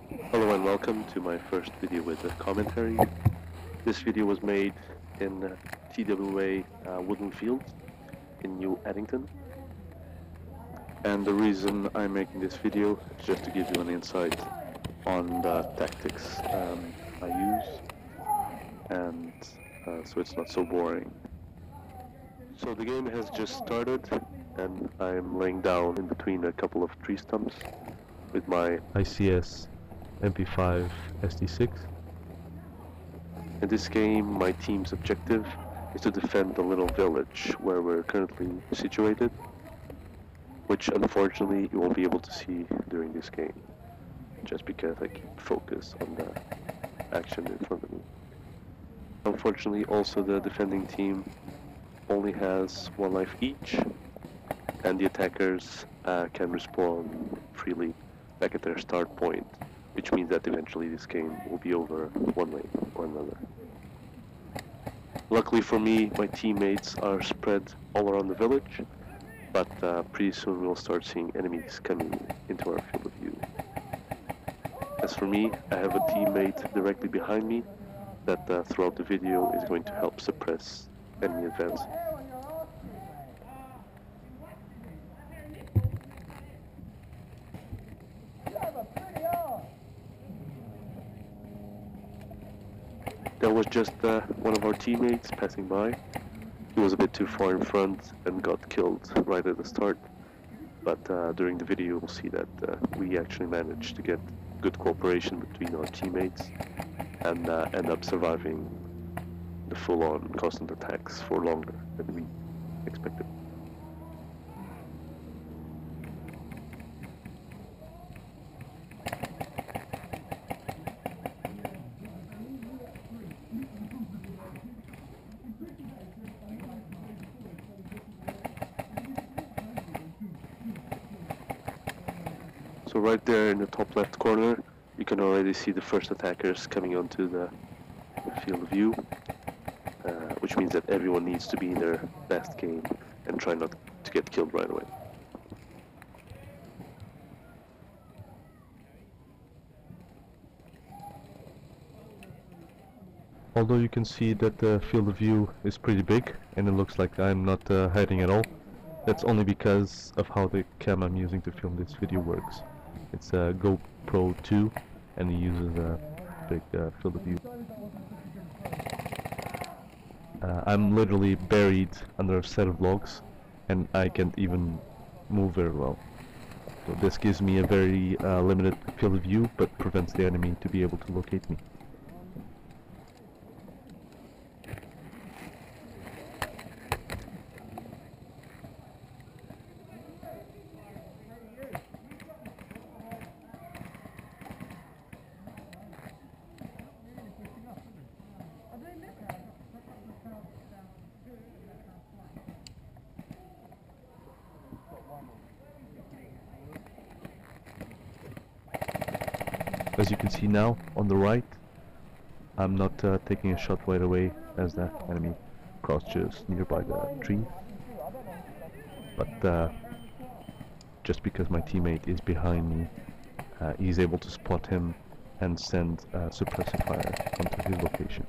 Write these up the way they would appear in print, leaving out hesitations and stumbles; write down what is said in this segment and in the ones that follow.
Hello and welcome to my first video with a commentary. This video was made in TWA Woodland Field in New Addington. And the reason I'm making this video is just to give you an insight on the tactics I use, and so it's not so boring. So the game has just started and I'm laying down in between a couple of tree stumps with my ICS MP5 SD6. In this game, my team's objective is to defend the little village where we're currently situated, which unfortunately you won't be able to see during this game, just because I keep focus on the action in front of me. Unfortunately, also the defending team only has one life each, and the attackers can respawn freely back at their start point, which means that eventually this game will be over one way or another. Luckily for me, my teammates are spread all around the village, but pretty soon we'll start seeing enemies coming into our field of view. As for me, I have a teammate directly behind me that throughout the video is going to help suppress enemy advance. There was just one of our teammates passing by. He was a bit too far in front and got killed right at the start. But during the video we'll see that we actually managed to get good cooperation between our teammates and end up surviving the full-on constant attacks for longer than we expected. So right there in the top left corner, you can already see the first attackers coming onto the field of view, which means that everyone needs to be in their best game and try not to get killed right away. Although you can see that the field of view is pretty big and it looks like I'm not hiding at all, that's only because of how the cam I'm using to film this video works. It's a GoPro 2 and it uses a big field of view. I'm literally buried under a set of logs and I can't even move very well. So this gives me a very limited field of view but prevents the enemy to be able to locate me. As you can see now, on the right, I'm not taking a shot right away as the enemy crouches nearby the tree. But just because my teammate is behind me, he's able to spot him and send suppressive fire onto his location.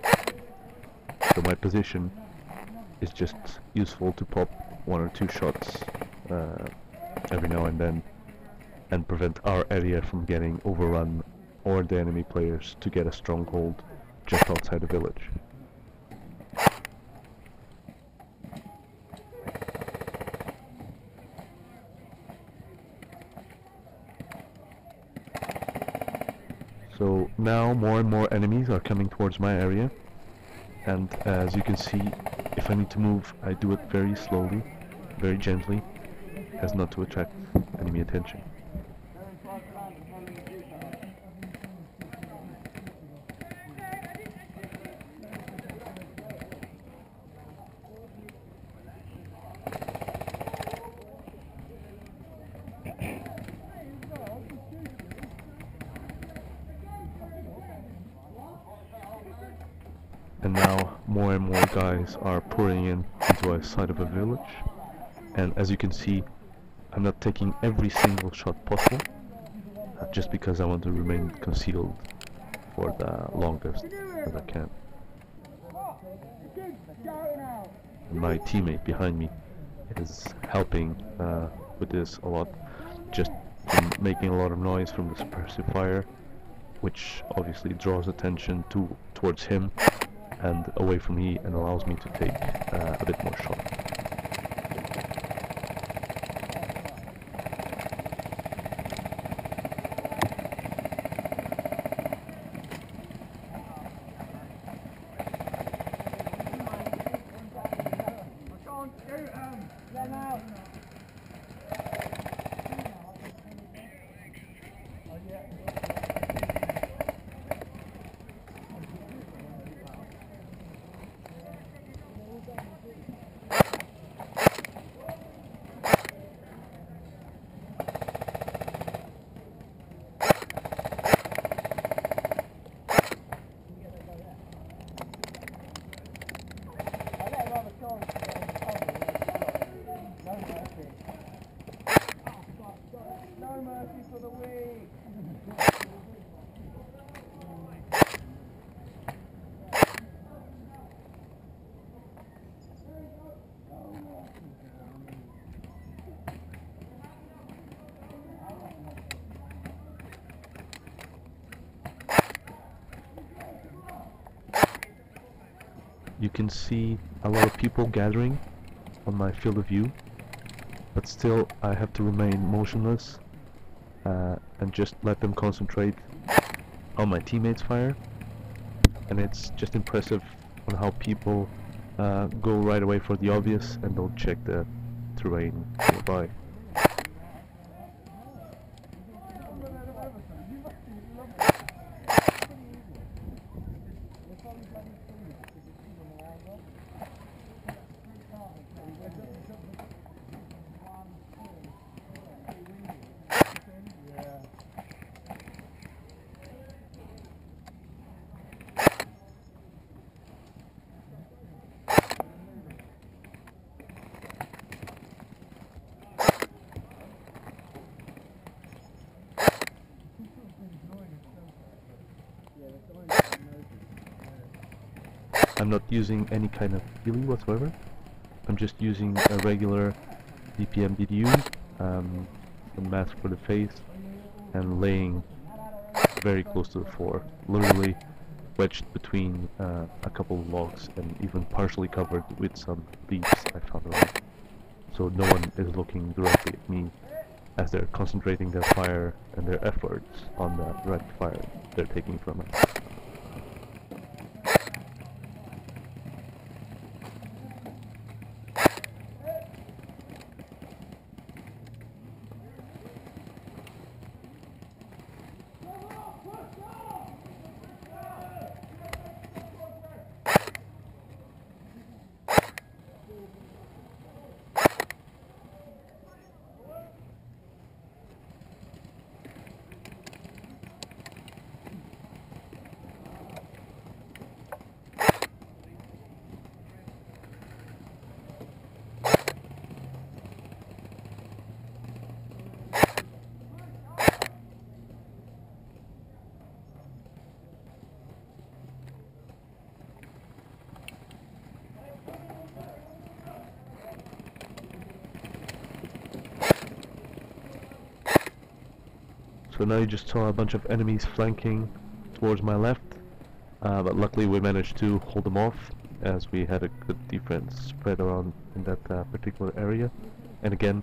So my position is just useful to pop one or two shots every now and then and prevent our area from getting overrun or the enemy players to get a stronghold just outside the village. So now more and more enemies are coming towards my area, and as you can see, if I need to move, I do it very slowly, very gently, as not to attract enemy attention. And now more and more guys are pouring in into a side of a village, and as you can see, I'm not taking every single shot possible. just because I want to remain concealed for the longest as I can. And my teammate behind me is helping with this a lot, just making a lot of noise from the suppressive fire, which obviously draws attention towards him and away from me, and allows me to take a bit more shots. You can see a lot of people gathering on my field of view, but still I have to remain motionless and just let them concentrate on my teammates' fire. And it's just impressive on how people go right away for the obvious and don't check the terrain nearby. I'm not using any kind of healy whatsoever. I'm just using a regular DPM DDU, a mask for the face, and laying very close to the floor, literally wedged between a couple of logs and even partially covered with some leaves I found around. So no one is looking directly at me as they're concentrating their fire and their efforts on the direct fire they're taking from us. So now you just saw a bunch of enemies flanking towards my left, but luckily we managed to hold them off as we had a good defense spread around in that particular area. And again,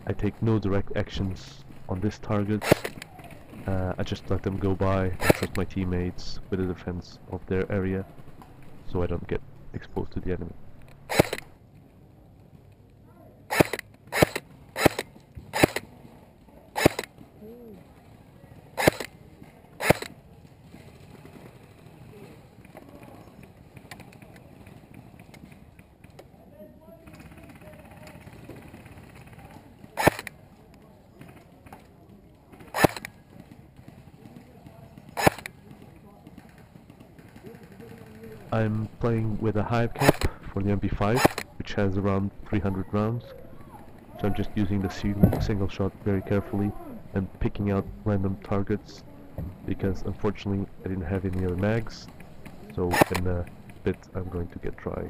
I take no direct actions on this target. I just let them go by and trust my teammates with the defense of their area so I don't get exposed to the enemy. I'm playing with a hive cap for the MP5, which has around 300 rounds, so I'm just using the single shot very carefully and picking out random targets, because unfortunately I didn't have any other mags. So in a bit I'm going to get try